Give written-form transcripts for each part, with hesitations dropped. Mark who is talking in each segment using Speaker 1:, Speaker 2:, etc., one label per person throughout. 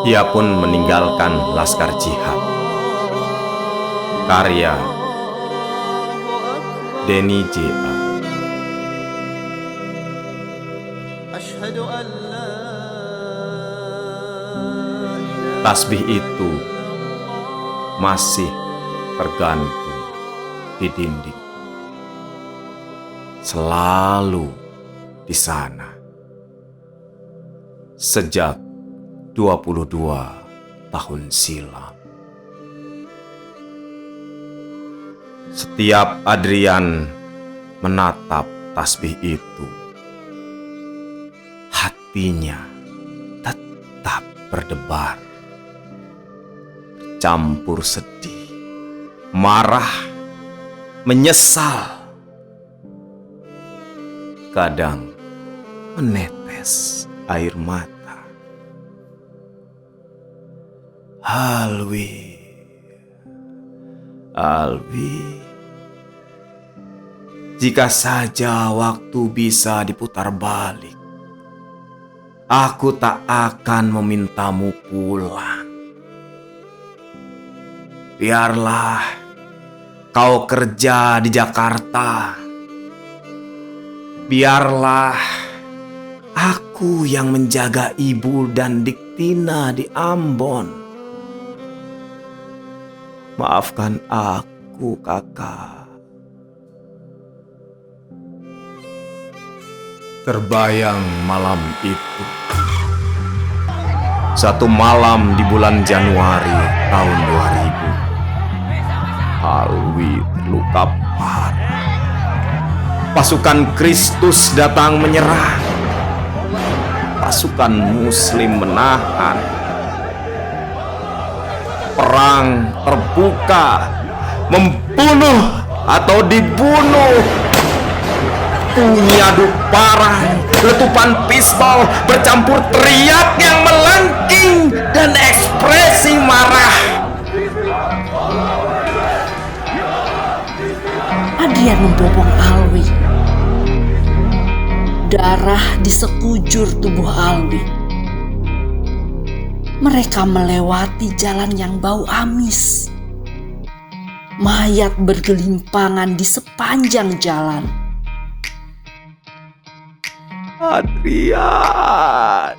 Speaker 1: Ia pun meninggalkan laskar jihad. Karya Denny J.A. Tasbih itu masih tergantung di dinding, selalu di sana sejak 22 tahun silam. Setiap Adrian menatap tasbih itu, hatinya tetap berdebar, campur sedih, marah, menyesal, kadang menetes air mata. Alwi, jika saja waktu bisa diputar balik, aku tak akan memintamu pulang. Biarlah kau kerja di Jakarta. Biarlah aku yang menjaga ibu dan Diktina di Ambon. Maafkan aku, kakak. Terbayang malam itu. Satu malam di bulan Januari tahun 2000. Alwi terluka parah. Pasukan Kristus datang menyerang. Pasukan Muslim menahan. Perang terbuka, membunuh atau dibunuh. Bunyi adu parang, letupan pistol bercampur teriak yang melengking dan ekspresi marah.
Speaker 2: Adrian membopong Alwi. Darah di sekujur tubuh Alwi. Mereka melewati jalan yang bau amis. Mayat bergelimpangan di sepanjang jalan.
Speaker 1: Adrian,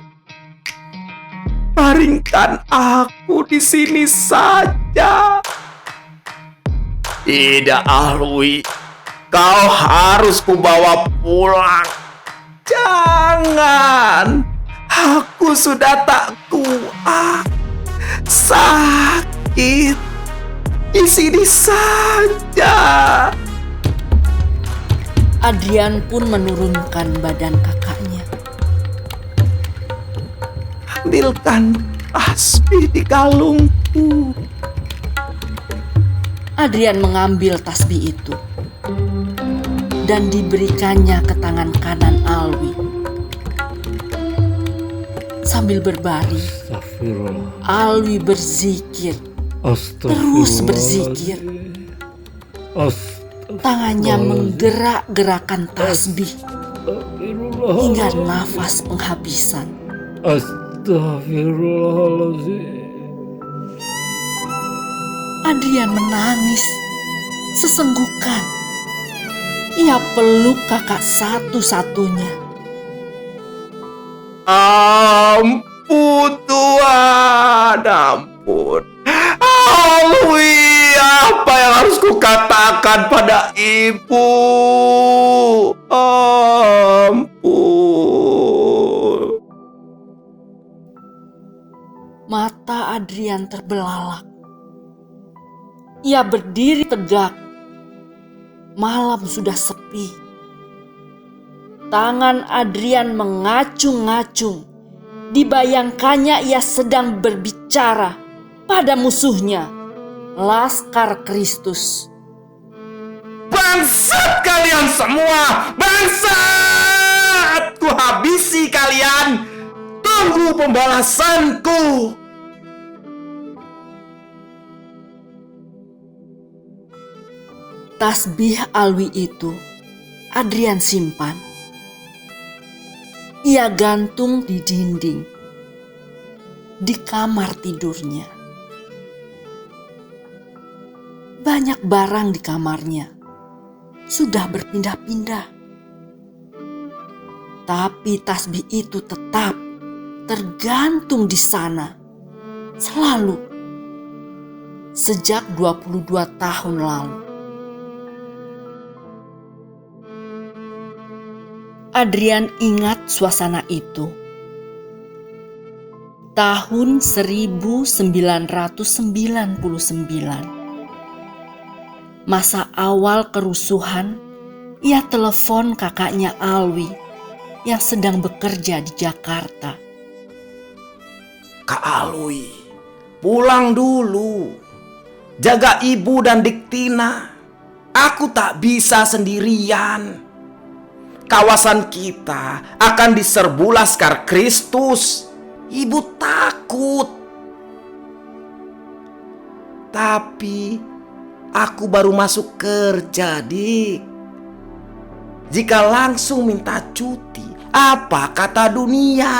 Speaker 1: baringkan aku di sini saja. Tidak, Alwi, kau harus kubawa pulang. Jangan, aku sudah tak kuat, sakit. Di sini saja.
Speaker 2: Adrian pun menurunkan badan kakaknya.
Speaker 1: Ambilkan tasbih di kalungku.
Speaker 2: Adrian mengambil tasbih itu dan diberikannya ke tangan kanan Alwi. Sambil berbaring, Alwi berzikir, terus berzikir. Tangannya menggerak-gerakan tasbih hingga nafas penghabisan.
Speaker 3: Astagfirullahaladzim.
Speaker 2: Adrian menangis sesenggukan. Ia peluk kakak satu-satunya.
Speaker 1: Ampun Tuhan, ampun. Alwi, apa yang harus kukatakan pada ibu? Ampun.
Speaker 2: Mata Adrian terbelalak. Ia berdiri tegak. Malam sudah sepi. Tangan Adrian mengacung-ngacung. Dibayangkannya ia sedang berbicara pada musuhnya, Laskar Kristus.
Speaker 1: Bangsat kalian semua! Bangsat! Kuhabisi kalian! Tunggu pembalasanku!
Speaker 2: Tasbih Alwi itu Adrian simpan. Ia gantung di dinding. di kamar tidurnya. Banyak barang di kamarnya sudah berpindah-pindah, tapi tasbih itu tetap tergantung di sana selalu sejak 22 tahun lalu. Adrian ingat suasana itu. Tahun 1999. Masa awal kerusuhan, ia telepon kakaknya Alwi yang sedang bekerja di Jakarta.
Speaker 1: Kak Alwi, pulang dulu. Jaga ibu dan Diktina. Aku tak bisa sendirian. Kawasan kita akan diserbu Laskar Kristus. Ibu takut. Tapi aku baru masuk kerja, Dik. Jika langsung minta cuti, apa kata dunia?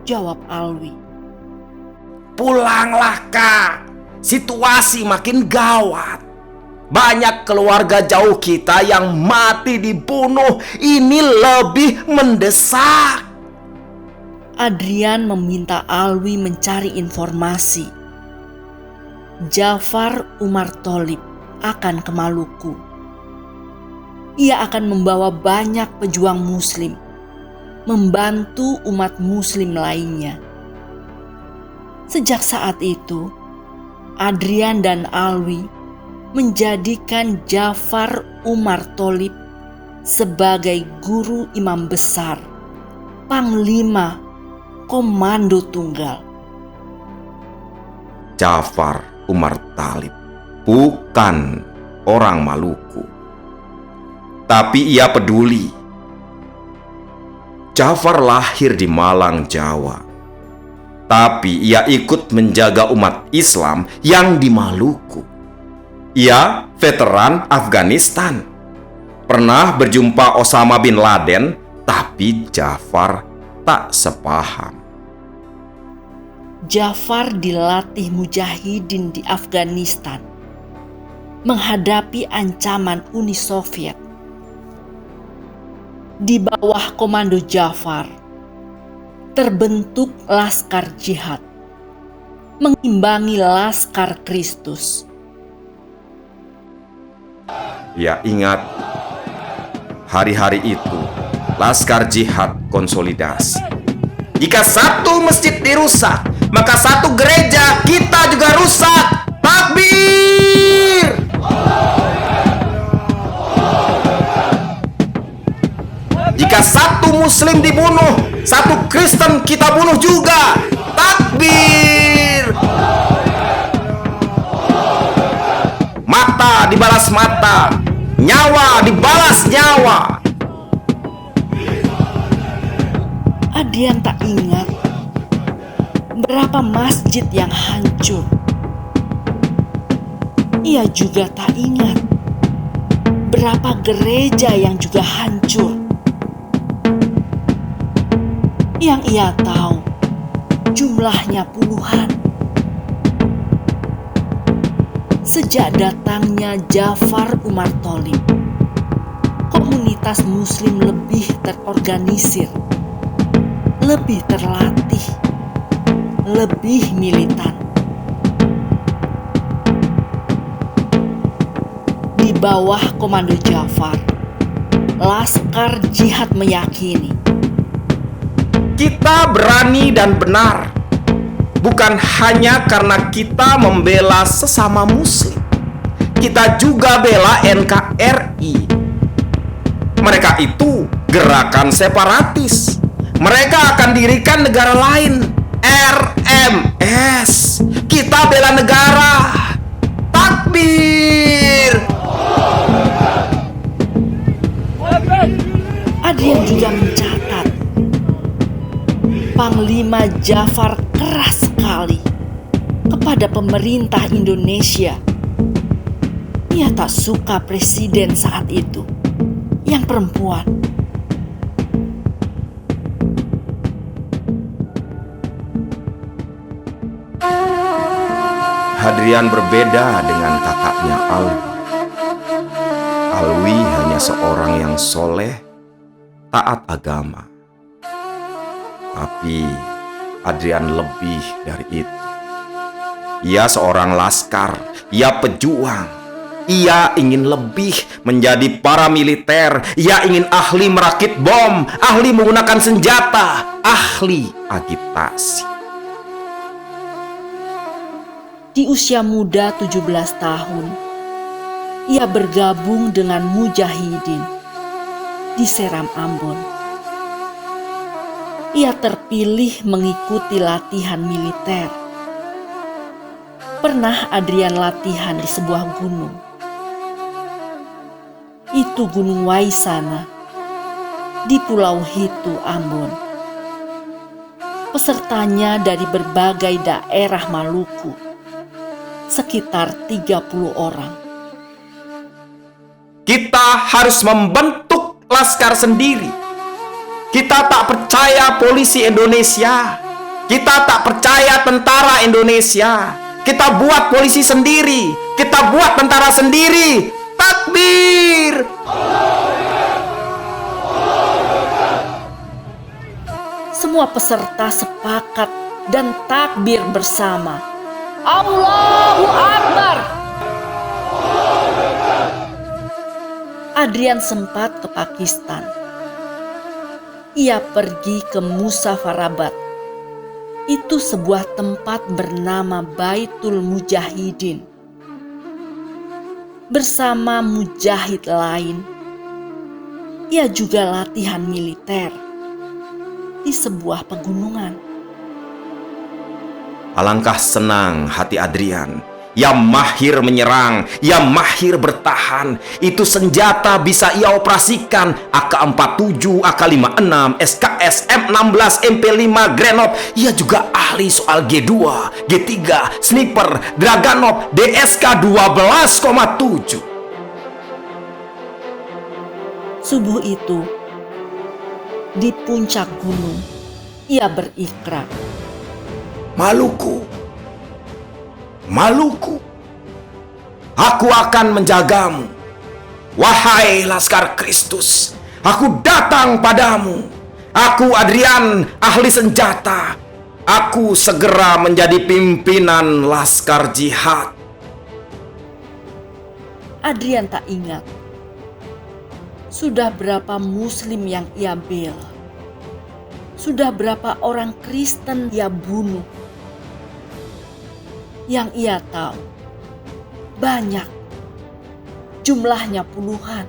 Speaker 2: Jawab Alwi.
Speaker 1: Pulanglah, Kak. Situasi makin gawat. Banyak keluarga jauh kita yang mati dibunuh. Ini lebih mendesak.
Speaker 2: Adrian meminta Alwi mencari informasi. Jafar Umar Tholib akan ke Maluku. Ia akan membawa banyak pejuang muslim, membantu umat muslim lainnya. Sejak saat itu, Adrian dan Alwi menjadikan Jafar Umar Tholib sebagai guru imam besar, panglima komando tunggal.
Speaker 1: Jafar Umar Tholib bukan orang Maluku, tapi ia peduli. Jafar lahir di Malang, Jawa, tapi ia ikut menjaga umat Islam yang di Maluku. Ia veteran Afghanistan, pernah berjumpa Osama bin Laden, tapi Jafar tak sepaham.
Speaker 2: Jafar dilatih mujahidin di Afghanistan menghadapi ancaman Uni Soviet. Di bawah komando Jafar terbentuk Laskar Jihad, mengimbangi Laskar Kristus.
Speaker 1: Ia ingat hari-hari itu Laskar Jihad konsolidasi. Jika satu masjid dirusak, maka satu gereja kita juga rusak. Takbir! Jika satu muslim dibunuh, satu Kristen kita bunuh juga. Takbir! Mata dibalas mata, nyawa dibalas nyawa.
Speaker 2: Adrian tak ingat berapa masjid yang hancur. Ia juga tak ingat berapa gereja yang juga hancur. Yang ia tahu jumlahnya puluhan. Sejak datangnya Jafar Umar Tholib, komunitas muslim lebih terorganisir, lebih terlatih, lebih militan. Di bawah komando Jafar, Laskar Jihad meyakini
Speaker 1: kita berani dan benar, bukan hanya karena kita membela sesama muslim. Kita juga bela NKRI. Mereka itu gerakan separatis. Mereka akan dirikan negara lain, RMS. Kita bela negara. Takbir!
Speaker 2: Adrian juga mencatat Panglima Jafar keras sekali kepada pemerintah Indonesia. Ia tak suka presiden saat itu yang perempuan.
Speaker 1: Adrian berbeda dengan kakaknya Alwi. Alwi hanya seorang yang soleh, taat agama. Tapi Adrian lebih dari itu. Ia seorang laskar, ia pejuang. Ia ingin lebih menjadi paramiliter. Ia ingin ahli merakit bom, ahli menggunakan senjata, ahli agitasi.
Speaker 2: Di usia muda 17 tahun, ia bergabung dengan Mujahidin di Seram Ambon. Ia terpilih mengikuti latihan militer. Pernah Adrian latihan di sebuah gunung. Itu Gunung Waisana di Pulau Hitu, Ambon. Pesertanya dari berbagai daerah Maluku, sekitar 30 orang.
Speaker 1: Kita harus membentuk laskar sendiri. Kita tak percaya polisi Indonesia. Kita tak percaya tentara Indonesia. Kita buat polisi sendiri. Kita buat tentara sendiri. Takbir!
Speaker 2: Semua peserta sepakat dan takbir bersama. Allahu Akbar! Adrian sempat ke Pakistan. Ia pergi ke Muzaffarabad. Itu sebuah tempat bernama Baitul Mujahidin. Bersama mujahid lain, ia juga latihan militer di sebuah pegunungan.
Speaker 1: Alangkah senang hati Adrian. Ia mahir menyerang, ia mahir bertahan. Itu senjata bisa ia operasikan. AK-47, AK-56, SKS, M16, MP5, Grenop. Ia juga ahli soal G2, G3, Sniper, Draganov, DSK 12,7.
Speaker 2: Subuh itu, di puncak gunung, ia berikrar.
Speaker 1: Maluku, Maluku, aku akan menjagamu. Wahai Laskar Kristus, aku datang padamu. Aku Adrian, ahli senjata. Aku segera menjadi pimpinan Laskar Jihad.
Speaker 2: Adrian tak ingat sudah berapa Muslim yang ia bela. Sudah berapa orang Kristen ia bunuh. Yang ia tahu banyak, jumlahnya puluhan.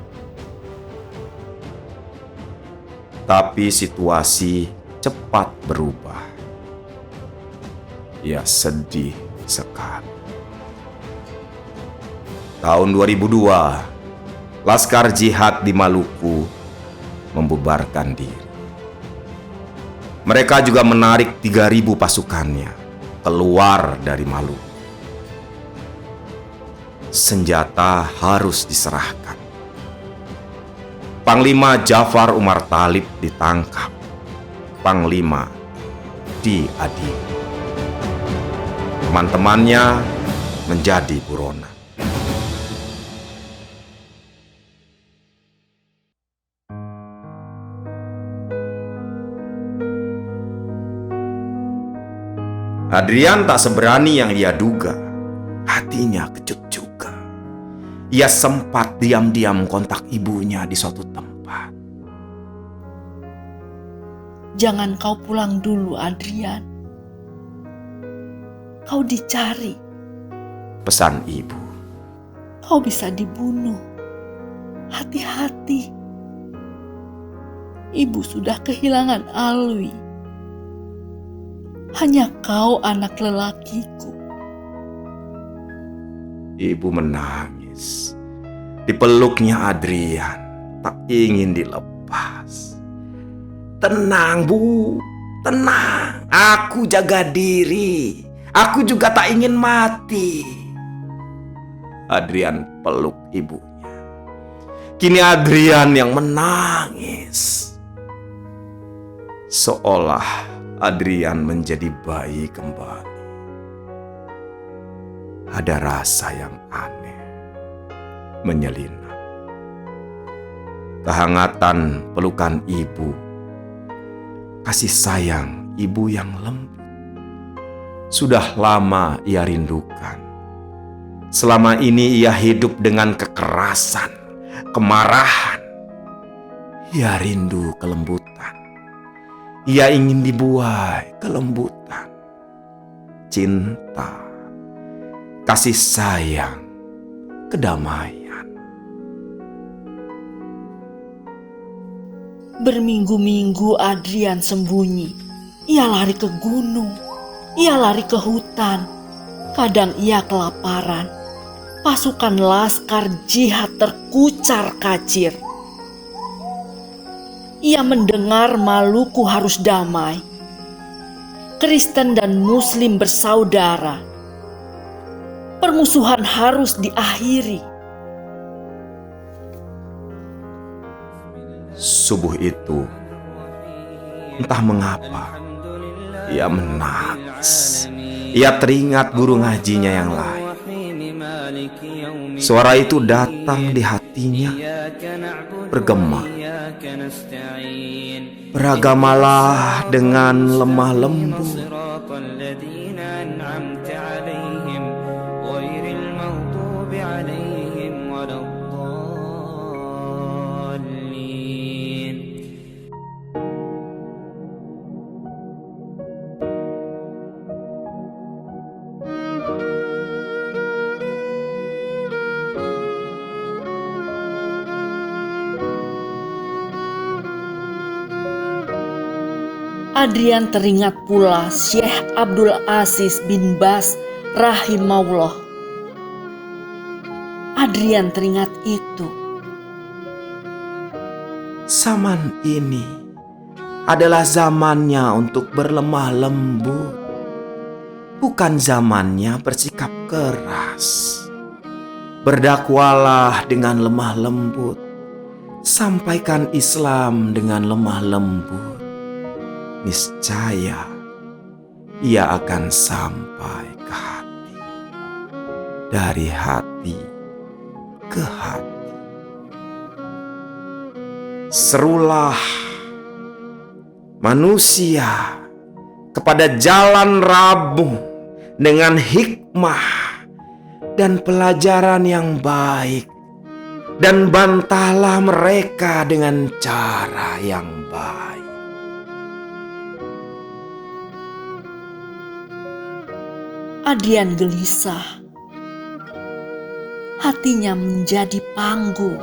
Speaker 1: Tapi situasi cepat berubah. Ia sedih sekali. Tahun 2002, Laskar Jihad di Maluku membubarkan diri. Mereka juga menarik 3.000 pasukannya keluar dari Maluku. Senjata harus diserahkan. Panglima Jafar Umar Talib ditangkap. Panglima diadili. Teman-temannya menjadi buronan. Adrian tak seberani yang ia duga. Hatinya kecut juga. Ia sempat diam-diam kontak ibunya di suatu tempat.
Speaker 2: Jangan kau pulang dulu, Adrian. Kau dicari.
Speaker 1: Pesan ibu.
Speaker 2: Kau bisa dibunuh. Hati-hati. Ibu sudah kehilangan Alwi. Hanya kau anak lelakiku.
Speaker 1: Ibu menangis. Dipeluknya Adrian, tak ingin dilepas. Tenang, Bu. Tenang. Aku jaga diri. Aku juga tak ingin mati. Adrian peluk ibunya. Kini Adrian yang menangis. Seolah Adrian menjadi bayi kembali. ada rasa yang aneh menyelinap. Kehangatan pelukan ibu, kasih sayang ibu yang lembut, sudah lama ia rindukan. Selama ini ia hidup dengan kekerasan, kemarahan. Ia rindu kelembutan. Ia ingin dibuai kelembutan, cinta, kasih sayang, kedamaian.
Speaker 2: Berminggu-minggu Adrian sembunyi. Ia lari ke gunung, ia lari ke hutan. Kadang ia kelaparan. Pasukan laskar jihad terkucar-kacir. Ia mendengar Maluku harus damai. Kristen dan Muslim bersaudara. Permusuhan harus diakhiri.
Speaker 1: Subuh itu, entah mengapa, ia menangis. Ia teringat guru ngajinya yang lain. Suara itu datang di hatinya, bergema. Beragamalah dengan lemah lembut.
Speaker 2: Adrian teringat pula Syekh Abdul Aziz bin Baz rahimahullah. Adrian teringat itu.
Speaker 1: Zaman ini adalah zamannya untuk berlemah lembut, bukan zamannya bersikap keras. Berdakwalah dengan lemah lembut, sampaikan Islam dengan lemah lembut. Niscaya ia akan sampai ke hati, dari hati ke hati. Serulah manusia kepada jalan rabung dengan hikmah dan pelajaran yang baik, dan bantahlah mereka dengan cara yang baik.
Speaker 2: Adrian gelisah. Hatinya menjadi panggung.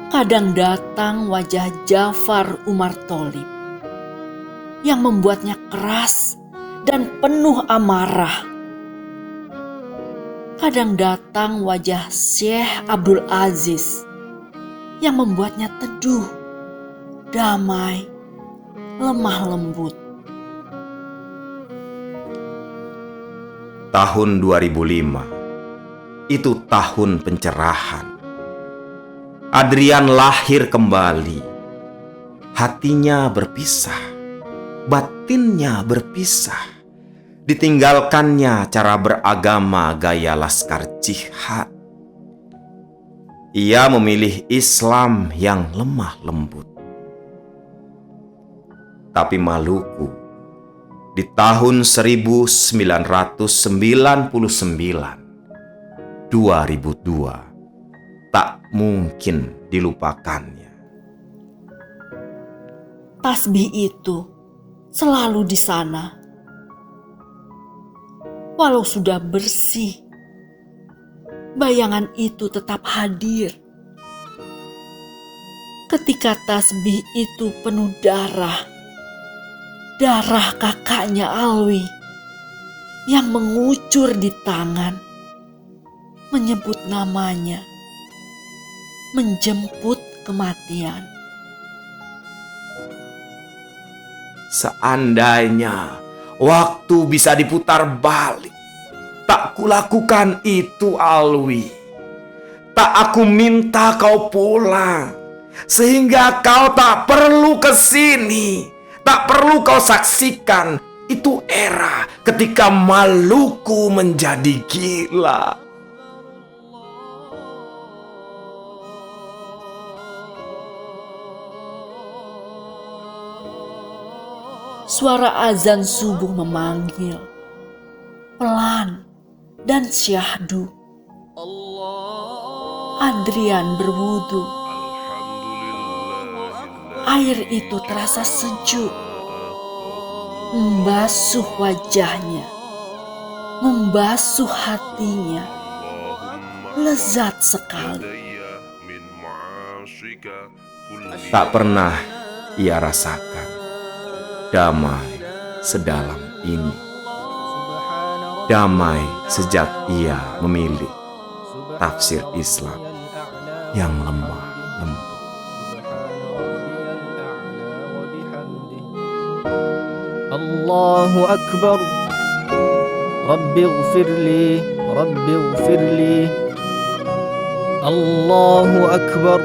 Speaker 2: Kadang datang wajah Ja'far Umar Tholib yang membuatnya keras dan penuh amarah. Kadang datang wajah Syekh Abdul Aziz yang membuatnya teduh, damai, lemah lembut.
Speaker 1: Tahun 2005, itu tahun pencerahan. Adrian lahir kembali. Hatinya berpisah, batinnya berpisah. Ditinggalkannya cara beragama gaya laskar jihad. Ia memilih Islam yang lemah lembut. Tapi Maluku di tahun 1999, 2002, tak mungkin dilupakannya.
Speaker 2: Tasbih itu selalu di sana. Walau sudah bersih, bayangan itu tetap hadir. Ketika tasbih itu penuh darah kakaknya Alwi yang mengucur di tangan, menyebut namanya, menjemput kematian.
Speaker 1: Seandainya waktu bisa diputar balik, tak kulakukan itu, Alwi. Tak aku minta kau pulang, sehingga kau tak perlu ke sini. Tak perlu kau saksikan Itu era ketika Maluku menjadi gila.
Speaker 2: Suara azan subuh memanggil, pelan dan syahdu. Adrian berwudu. Air itu terasa sejuk, membasuh wajahnya, membasuh hatinya. Lezat sekali.
Speaker 1: Tak pernah ia rasakan damai sedalam ini. Damai sejak ia memilih tafsir Islam yang lemah lembut.
Speaker 3: Allahu Akbar. Rabbi ighfir li, Rabbi ighfir li. Allahu Akbar.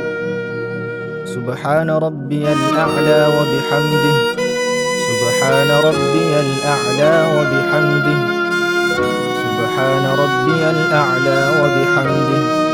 Speaker 3: Subhana rabbiyal a'la wa bihamdih. Subhana rabbiyal a'la wa bihamdih. Subhana rabbiyal a'la wa bihamdih.